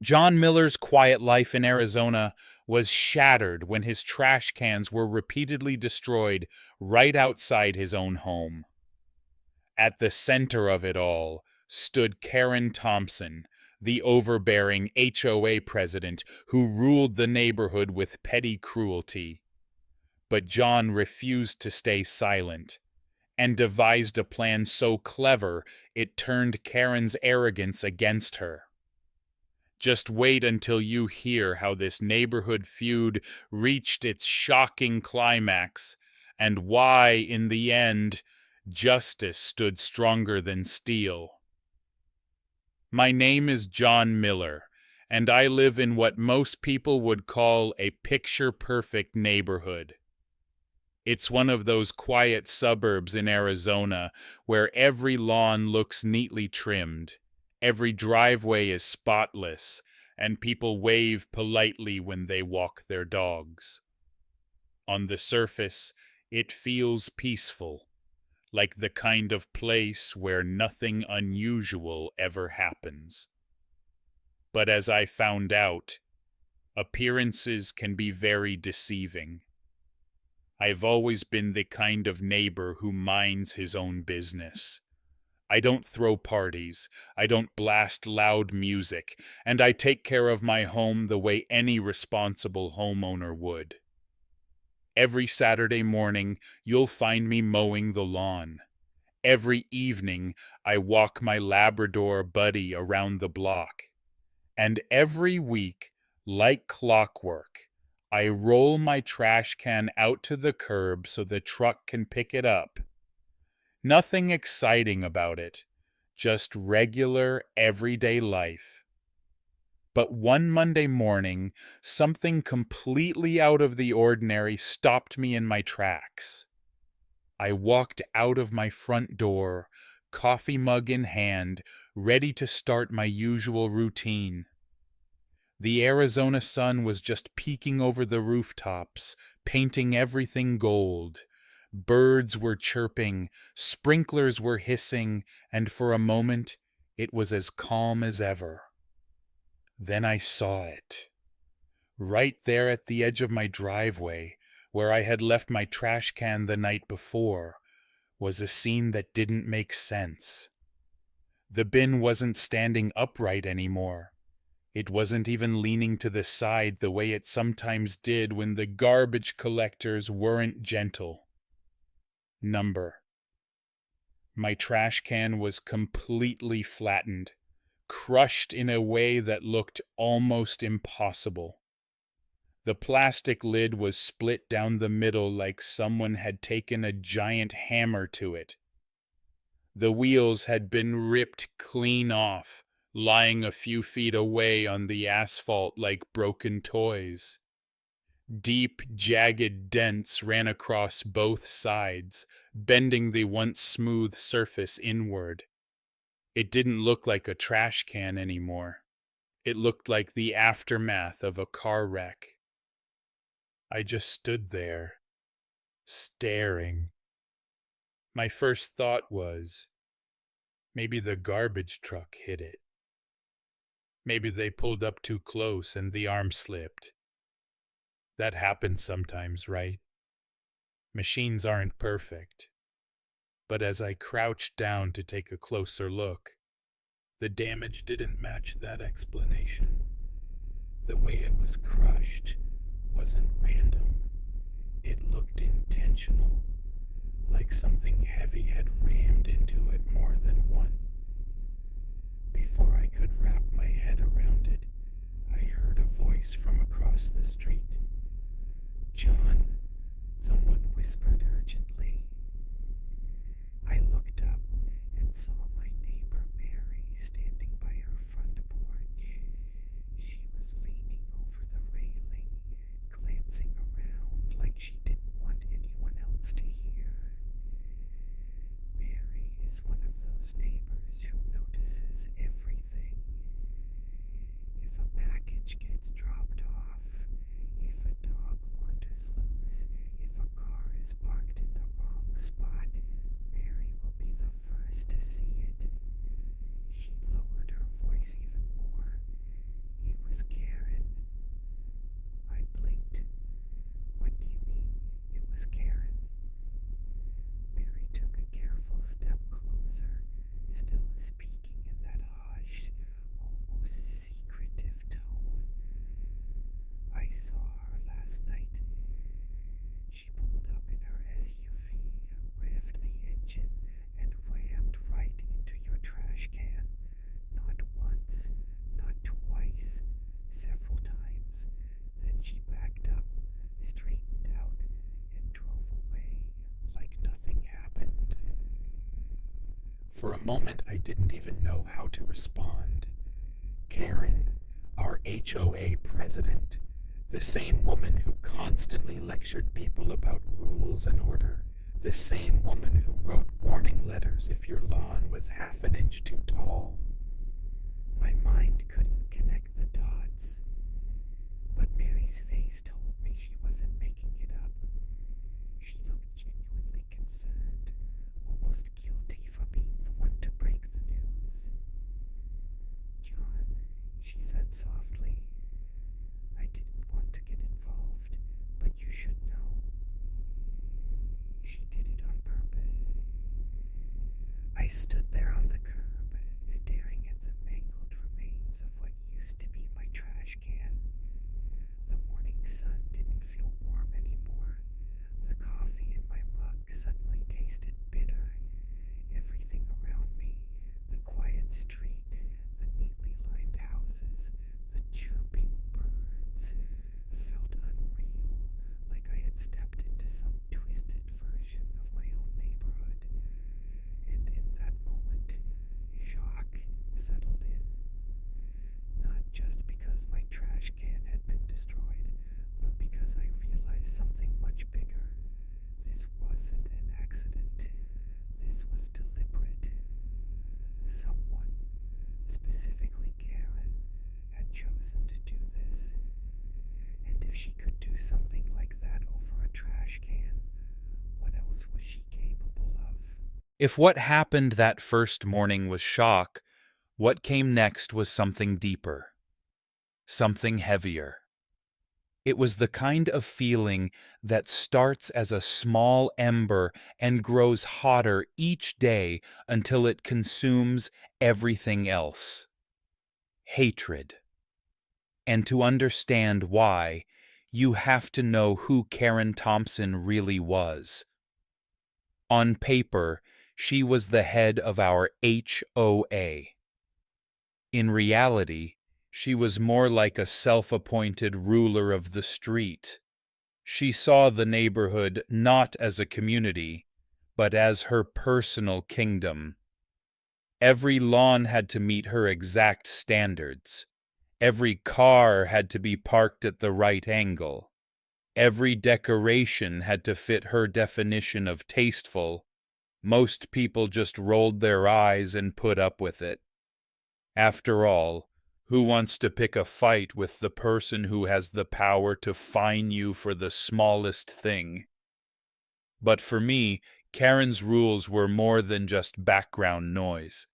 John Miller's quiet life in Arizona was shattered when his trash cans were repeatedly destroyed right outside his own home. At the center of it all stood Karen Thompson, the overbearing HOA president who ruled the neighborhood with petty cruelty. But John refused to stay silent and devised a plan so clever it turned Karen's arrogance against her. Just wait until you hear how this neighborhood feud reached its shocking climax and why, in the end, justice stood stronger than steel. My name is John Miller, and I live in what most people would call a picture-perfect neighborhood. It's one of those quiet suburbs in Arizona where every lawn looks neatly trimmed, every driveway is spotless, and people wave politely when they walk their dogs. On the surface, it feels peaceful, like the kind of place where nothing unusual ever happens. But as I found out, appearances can be very deceiving. I've always been the kind of neighbor who minds his own business. I don't throw parties, I don't blast loud music, and I take care of my home the way any responsible homeowner would. Every Saturday morning, you'll find me mowing the lawn. Every evening, I walk my Labrador buddy around the block. And every week, like clockwork, I roll my trash can out to the curb so the truck can pick it up. Nothing exciting about it, just regular, everyday life. But one Monday morning, something completely out of the ordinary stopped me in my tracks. I walked out of my front door, coffee mug in hand, ready to start my usual routine. The Arizona sun was just peeking over the rooftops, painting everything gold. Birds were chirping, sprinklers were hissing, and for a moment it was as calm as ever. Then I saw it. Right there at the edge of my driveway, where I had left my trash can the night before, was a scene that didn't make sense. The bin wasn't standing upright anymore. It wasn't even leaning to the side the way it sometimes did when the garbage collectors weren't gentle. My trash can was completely flattened, crushed in a way that looked almost impossible. The plastic lid was split down the middle like someone had taken a giant hammer to it. The wheels had been ripped clean off, lying a few feet away on the asphalt like broken toys. Deep, jagged dents ran across both sides, bending the once smooth surface inward. It didn't look like a trash can anymore. It looked like the aftermath of a car wreck. I just stood there, staring. My first thought was, maybe the garbage truck hit it. Maybe they pulled up too close and the arm slipped. That happens sometimes, right? Machines aren't perfect. But as I crouched down to take a closer look, the damage didn't match that explanation. The way it was crushed wasn't random. It looked intentional, like something heavy had rammed into it more than once. Before I could wrap my head around it, I heard a voice from across the street. "John," someone whispered urgently. I looked up and saw my neighbor Mary standing by her front porch. She was leaning over the railing, glancing around like she didn't want anyone else to hear. Mary is one of those neighbors who notices everything. If a package gets dropped off, if a dog wanders loose, if a car is parked in the wrong spot, Mary will be the first to see it. She lowered her voice even more. "If was Karen. I blinked. What do you mean it was Karen? Mary took a careful step closer, still speaking in that hushed, almost secretive tone. I saw her last night. She pulled up in her SUV, revved the engine, and rammed right into your trash can. Not once, not twice, several times. Then she backed up, straightened out, and drove away like nothing happened. For a moment, I didn't even know how to respond. Karen, our HOA president, the same woman who constantly lectured people about rules and order, the same woman who wrote warning letters if your lawn was half an inch too tall. My mind couldn't connect the dots, but Mary's face told me she wasn't making it up. She looked genuinely concerned, almost guilty for being the one to break the news. John, she said softly, I didn't want to get involved, but you should know. She did it on purpose. I stood there on the curb, staring at the mangled remains of what used to be my trash can. The morning sun didn't feel warm anymore. The coffee in my mug suddenly tasted bitter. Everything around me, the quiet street, the neatly lined houses, the chirping birds, felt unreal, like I had stepped into some twisted version of my own neighborhood. And in that moment, shock settled in. Not just because my trash can had been destroyed, but because I realized something much bigger. This wasn't an accident. This was deliberate. Someone, specifically Karen, had chosen to do this. And if she could do something like that over a trash can, what else was she capable of? If what happened that first morning was shock, what came next was something deeper, something heavier. It was the kind of feeling that starts as a small ember and grows hotter each day until it consumes everything else. Hatred. And to understand why, you have to know who Karen Thompson really was. On paper, she was the head of our HOA. In reality, she was more like a self-appointed ruler of the street. She saw the neighborhood not as a community, but as her personal kingdom. Every lawn had to meet her exact standards. Every car had to be parked at the right angle. Every decoration had to fit her definition of tasteful. Most people just rolled their eyes and put up with it. After all, who wants to pick a fight with the person who has the power to fine you for the smallest thing? But for me, Karen's rules were more than just background noise.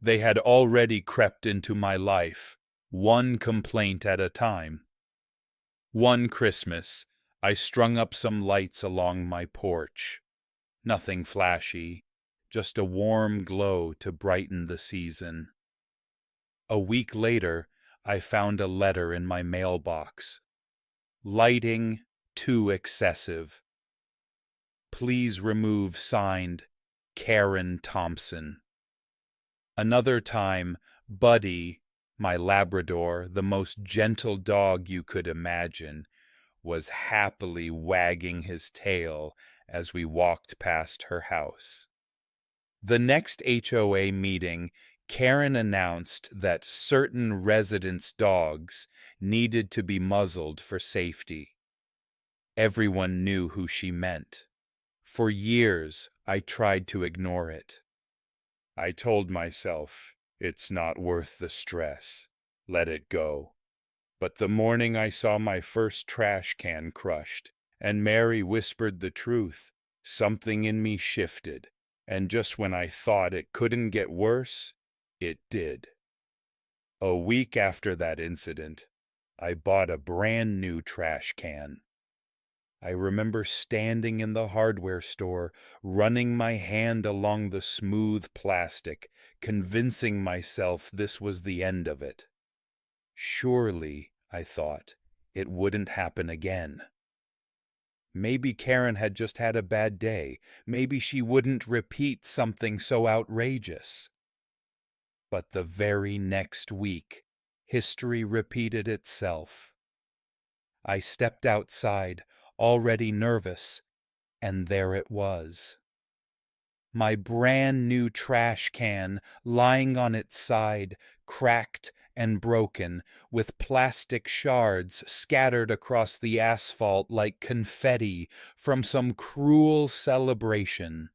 They had already crept into my life, one complaint at a time. One Christmas, I strung up some lights along my porch. Nothing flashy, just a warm glow to brighten the season. A week later, I found a letter in my mailbox. Lighting too excessive. Please remove signed Karen Thompson. Another time, Buddy, my Labrador, the most gentle dog you could imagine, was happily wagging his tail as we walked past her house. The next HOA meeting, Karen announced that certain residents' dogs needed to be muzzled for safety. Everyone knew who she meant. For years, I tried to ignore it. I told myself, it's not worth the stress. Let it go. But the morning I saw my first trash can crushed, and Mary whispered the truth, something in me shifted, and just when I thought it couldn't get worse, it did. A week after that incident, I bought a brand new trash can. I remember standing in the hardware store, running my hand along the smooth plastic, convincing myself this was the end of it. Surely, I thought, it wouldn't happen again. Maybe Karen had just had a bad day. Maybe she wouldn't repeat something so outrageous. But the very next week, history repeated itself. I stepped outside, already nervous, and there it was. My brand new trash can lying on its side, cracked and broken, with plastic shards scattered across the asphalt like confetti from some cruel celebration.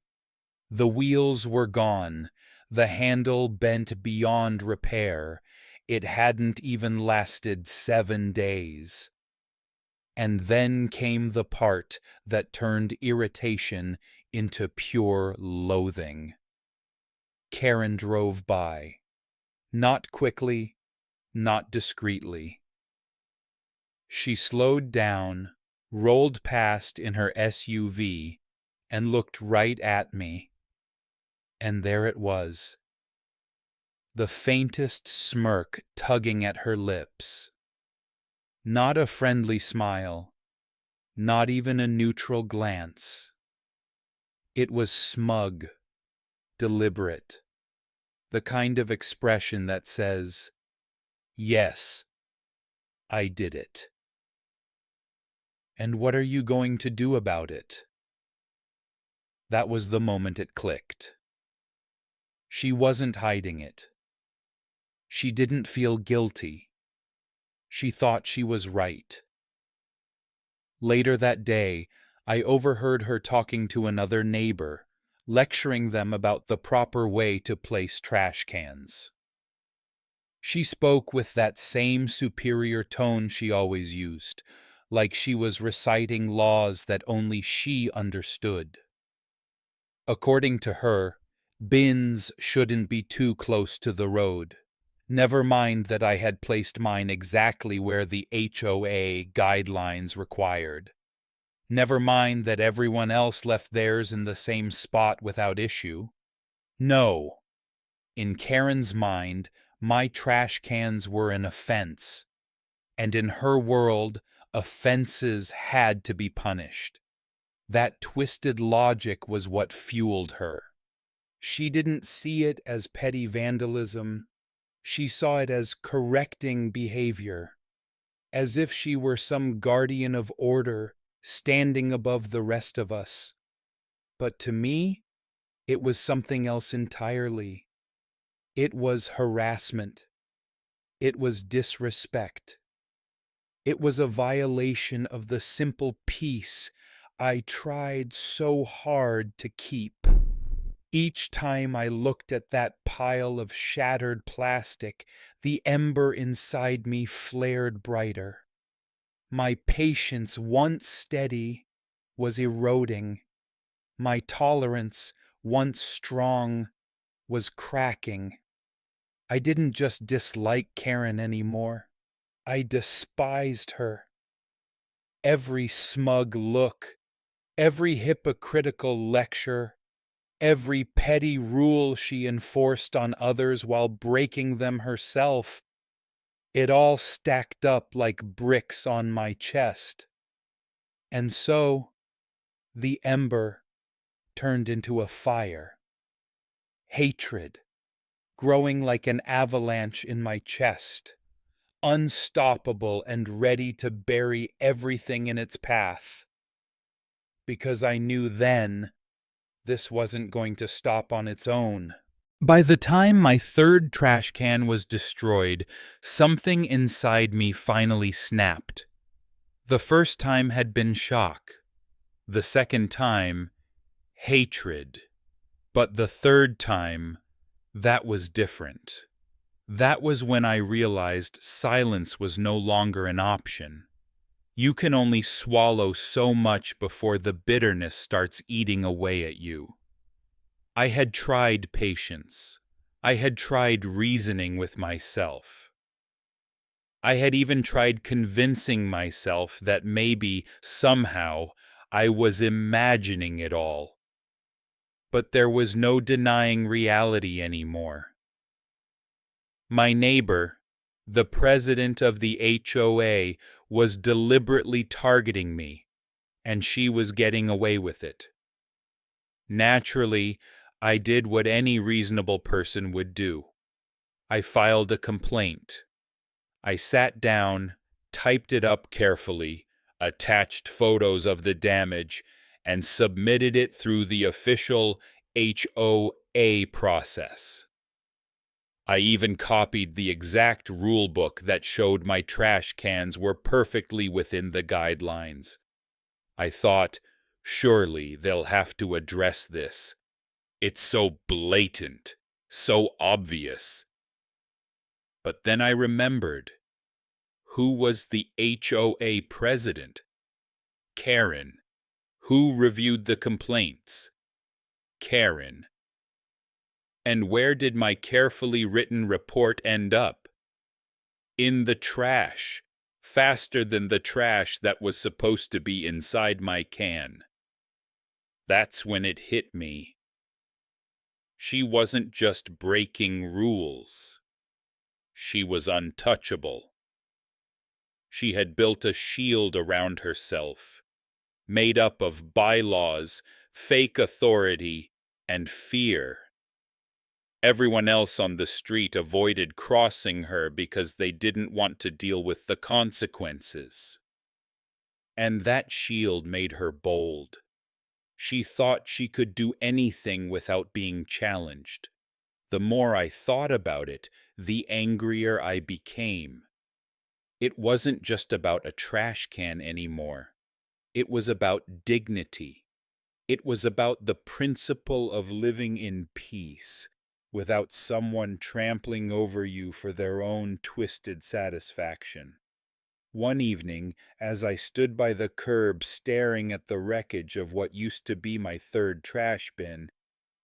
The wheels were gone, the handle bent beyond repair. It hadn't even lasted 7 days. And then came the part that turned irritation into pure loathing. Karen drove by. Not quickly, not discreetly. She slowed down, rolled past in her SUV, and looked right at me. And there it was. The faintest smirk tugging at her lips. Not a friendly smile, not even a neutral glance. It was smug, deliberate, the kind of expression that says, "Yes, I did it. And what are you going to do about it?" That was the moment it clicked. She wasn't hiding it. She didn't feel guilty. She thought she was right. Later that day, I overheard her talking to another neighbor, lecturing them about the proper way to place trash cans. She spoke with that same superior tone she always used, like she was reciting laws that only she understood. According to her, bins shouldn't be too close to the road. Never mind that I had placed mine exactly where the HOA guidelines required. Never mind that everyone else left theirs in the same spot without issue. No. In Karen's mind, my trash cans were an offense, and in her world, offenses had to be punished. That twisted logic was what fueled her. She didn't see it as petty vandalism. She saw it as correcting behavior, as if she were some guardian of order standing above the rest of us. But to me, it was something else entirely. It was harassment. It was disrespect. It was a violation of the simple peace I tried so hard to keep. Each time I looked at that pile of shattered plastic, the ember inside me flared brighter. My patience, once steady, was eroding. My tolerance, once strong, was cracking. I didn't just dislike Karen anymore. I despised her. Every smug look, every hypocritical lecture, every petty rule she enforced on others while breaking them herself, it all stacked up like bricks on my chest. And so, the ember turned into a fire. Hatred, growing like an avalanche in my chest, unstoppable and ready to bury everything in its path. Because I knew then this wasn't going to stop on its own. By the time my third trash can was destroyed, something inside me finally snapped. The first time had been shock. The second time, hatred. But the third time, that was different. That was when I realized silence was no longer an option. You can only swallow so much before the bitterness starts eating away at you. I had tried patience. I had tried reasoning with myself. I had even tried convincing myself that maybe, somehow, I was imagining it all. But there was no denying reality anymore. My neighbor, the president of the HOA, was deliberately targeting me, and she was getting away with it. Naturally, I did what any reasonable person would do. I filed a complaint. I sat down, typed it up carefully, attached photos of the damage, and submitted it through the official HOA process. I even copied the exact rule book that showed my trash cans were perfectly within the guidelines. I thought, surely they'll have to address this. It's so blatant, so obvious. But then I remembered. Who was the HOA president? Karen. Who reviewed the complaints? Karen. And where did my carefully written report end up? In the trash, faster than the trash that was supposed to be inside my can. That's when it hit me. She wasn't just breaking rules. She was untouchable. She had built a shield around herself, made up of bylaws, fake authority, and fear. Everyone else on the street avoided crossing her because they didn't want to deal with the consequences. And that shield made her bold. She thought she could do anything without being challenged. The more I thought about it, the angrier I became. It wasn't just about a trash can anymore. It was about dignity. It was about the principle of living in peace, without someone trampling over you for their own twisted satisfaction. One evening, as I stood by the curb staring at the wreckage of what used to be my third trash bin,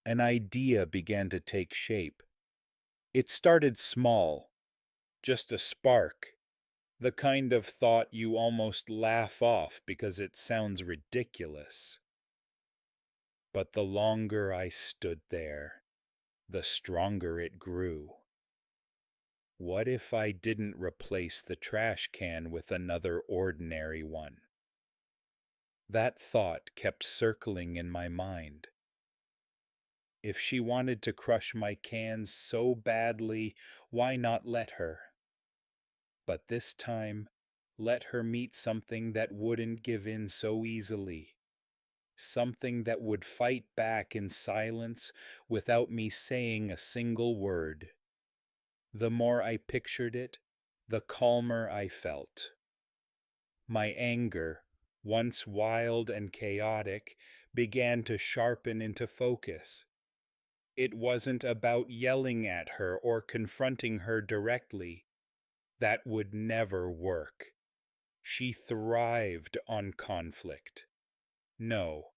an idea began to take shape. It started small, just a spark, the kind of thought you almost laugh off because it sounds ridiculous. But the longer I stood there, the stronger it grew. What if I didn't replace the trash can with another ordinary one? That thought kept circling in my mind. If she wanted to crush my cans so badly, why not let her? But this time, let her meet something that wouldn't give in so easily. Something that would fight back in silence without me saying a single word. The more I pictured it, the calmer I felt. My anger, once wild and chaotic, began to sharpen into focus. It wasn't about yelling at her or confronting her directly. That would never work. She thrived on conflict. No,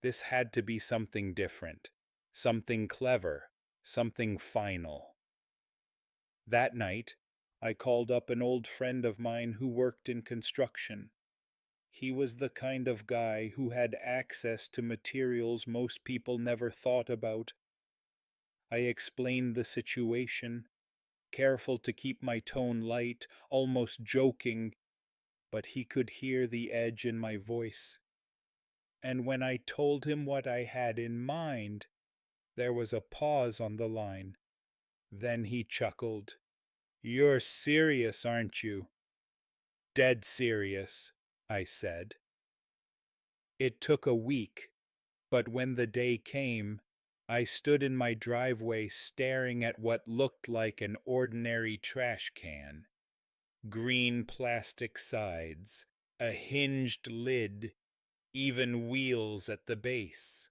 this had to be something different, something clever, something final. That night, I called up an old friend of mine who worked in construction. He was the kind of guy who had access to materials most people never thought about. I explained the situation, careful to keep my tone light, almost joking, but he could hear the edge in my voice. And when I told him what I had in mind, there was a pause on the line. Then he chuckled. "You're serious, aren't you?" "Dead serious," I said. It took a week, but when the day came, I stood in my driveway staring at what looked like an ordinary trash can. Green plastic sides, a hinged lid, even wheels at the base.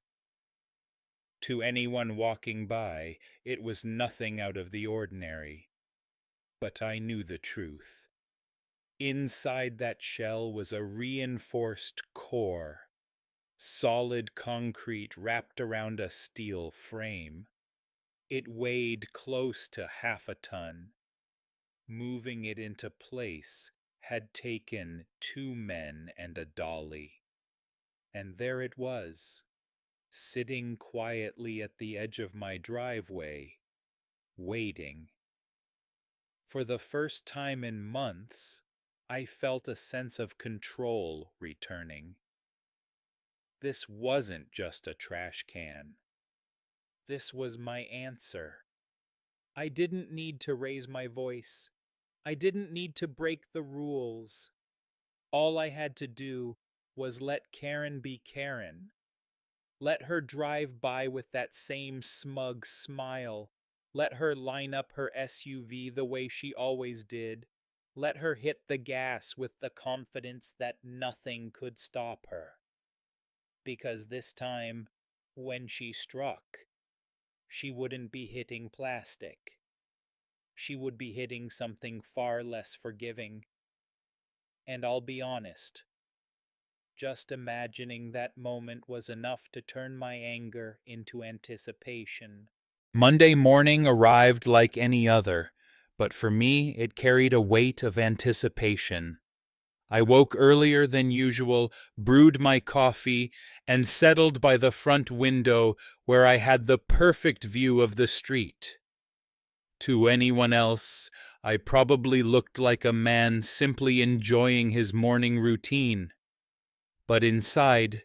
To anyone walking by, it was nothing out of the ordinary. But I knew the truth. Inside that shell was a reinforced core, solid concrete wrapped around a steel frame. It weighed close to half a ton. Moving it into place had taken 2 men and a dolly, and there it was, sitting quietly at the edge of my driveway, waiting. For the first time in months, I felt a sense of control returning. This wasn't just a trash can. This was my answer. I didn't need to raise my voice. I didn't need to break the rules. All I had to do was let Karen be Karen. Let her drive by with that same smug smile. Let her line up her SUV the way she always did. Let her hit the gas with the confidence that nothing could stop her. Because this time, when she struck, she wouldn't be hitting plastic. She would be hitting something far less forgiving. And I'll be honest, just imagining that moment was enough to turn my anger into anticipation. Monday morning arrived like any other, but for me it carried a weight of anticipation. I woke earlier than usual, brewed my coffee, and settled by the front window where I had the perfect view of the street. To anyone else, I probably looked like a man simply enjoying his morning routine. But inside,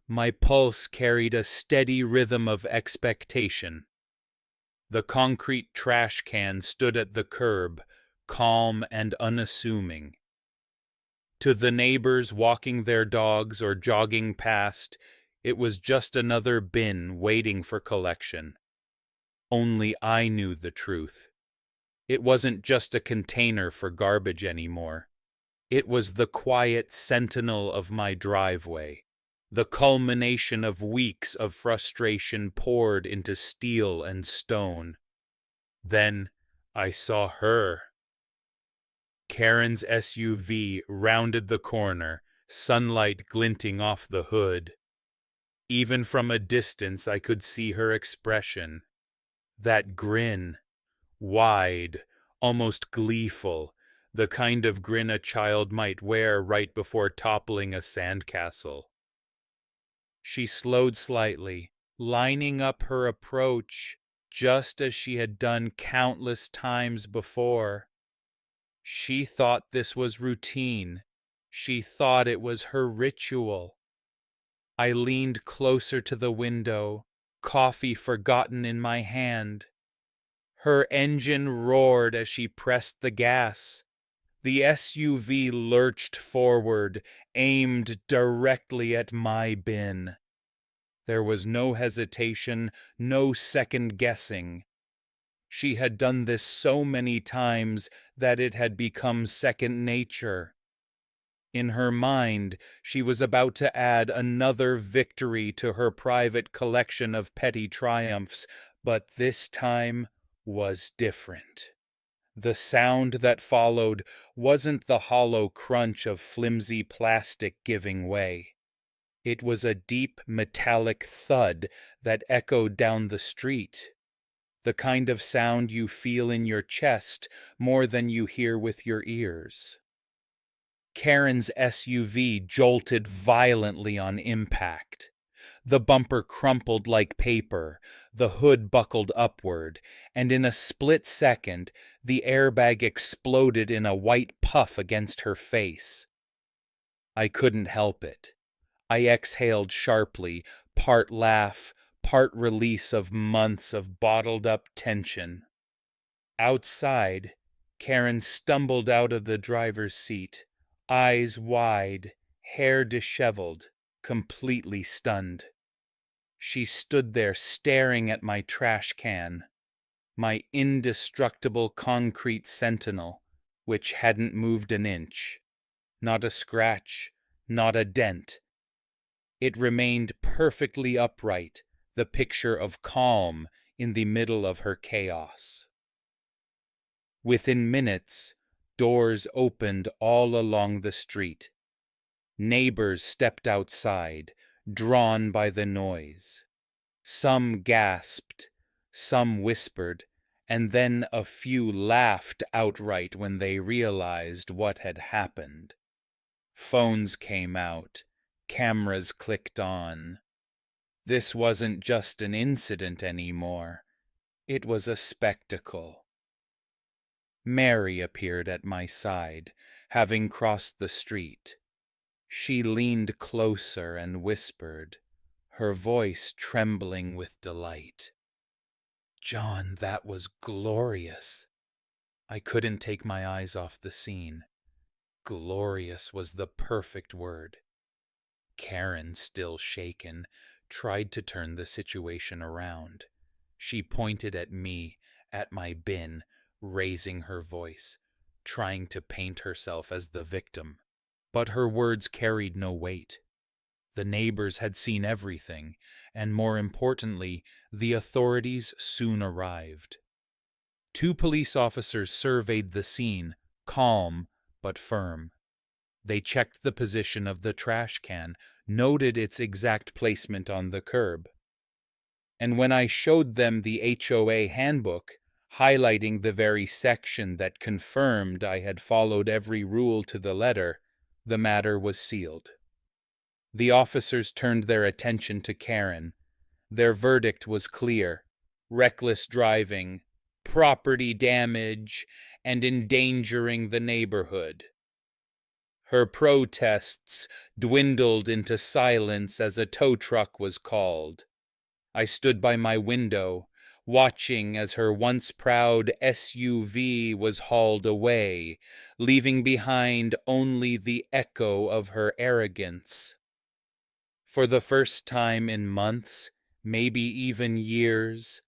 my pulse carried a steady rhythm of expectation. The concrete trash can stood at the curb, calm and unassuming. To the neighbors walking their dogs or jogging past, it was just another bin waiting for collection. Only I knew the truth. It wasn't just a container for garbage anymore. It was the quiet sentinel of my driveway, the culmination of weeks of frustration poured into steel and stone. Then I saw her. Karen's SUV rounded the corner, sunlight glinting off the hood. Even from a distance I could see her expression. That grin, wide, almost gleeful, the kind of grin a child might wear right before toppling a sandcastle. She slowed slightly, lining up her approach just as she had done countless times before. She thought this was routine. She thought it was her ritual. I leaned closer to the window, coffee forgotten in my hand. Her engine roared as she pressed the gas. The SUV lurched forward, aimed directly at my bin. There was no hesitation, no second guessing. She had done this so many times that it had become second nature. In her mind, she was about to add another victory to her private collection of petty triumphs, but this time was different. The sound that followed wasn't the hollow crunch of flimsy plastic giving way. It was a deep metallic thud that echoed down the street. The kind of sound you feel in your chest more than you hear with your ears. Karen's SUV jolted violently on impact. The bumper crumpled like paper, the hood buckled upward, and in a split second, the airbag exploded in a white puff against her face. I couldn't help it. I exhaled sharply, part laugh, part release of months of bottled-up tension. Outside, Karen stumbled out of the driver's seat, eyes wide, hair disheveled, completely stunned. She stood there staring at my trash can, my indestructible concrete sentinel, which hadn't moved an inch. Not a scratch, not a dent. It remained perfectly upright, the picture of calm in the middle of her chaos. Within minutes, doors opened all along the street. Neighbors stepped outside, drawn by the noise. Some gasped, some whispered, and then a few laughed outright when they realized what had happened. Phones came out, cameras clicked on. This wasn't just an incident anymore. It was a spectacle. Mary appeared at my side, having crossed the street. She leaned closer and whispered, her voice trembling with delight. "John, that was glorious." I couldn't take my eyes off the scene. Glorious was the perfect word. Karen, still shaken, tried to turn the situation around. She pointed at me, at my bin, raising her voice, trying to paint herself as the victim. But her words carried no weight. The neighbors had seen everything, and more importantly, the authorities soon arrived. 2 police officers surveyed the scene, calm but firm. They checked the position of the trash can, noted its exact placement on the curb. And when I showed them the HOA handbook, highlighting the very section that confirmed I had followed every rule to the letter, the matter was sealed. The officers turned their attention to Karen. Their verdict was clear: reckless driving, property damage, and endangering the neighborhood. Her protests dwindled into silence as a tow truck was called. I stood by my window, watching as her once proud SUV was hauled away, leaving behind only the echo of her arrogance. For the first time in months, maybe even years,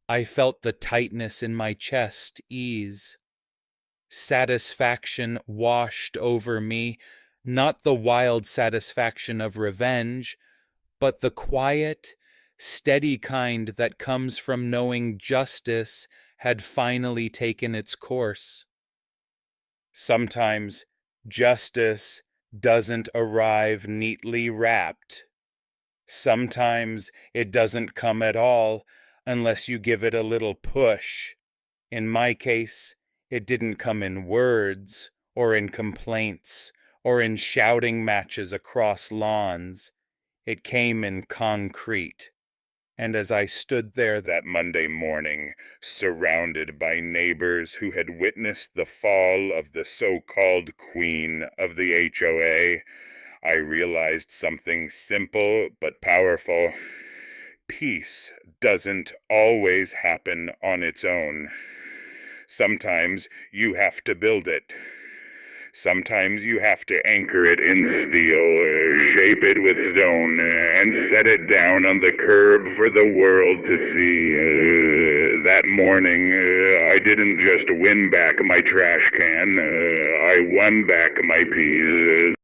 I felt the tightness in my chest ease. Satisfaction washed over me, not the wild satisfaction of revenge, but the quiet, steady kind that comes from knowing justice had finally taken its course. Sometimes justice doesn't arrive neatly wrapped. Sometimes it doesn't come at all unless you give it a little push. In my case, it didn't come in words, or in complaints, or in shouting matches across lawns. It came in concrete. And as I stood there that Monday morning, surrounded by neighbors who had witnessed the fall of the so-called queen of the HOA, I realized something simple but powerful. Peace doesn't always happen on its own. Sometimes you have to build it. Sometimes you have to anchor it in steel, shape it with stone, and set it down on the curb for the world to see. That morning, I didn't just win back my trash can, I won back my peace.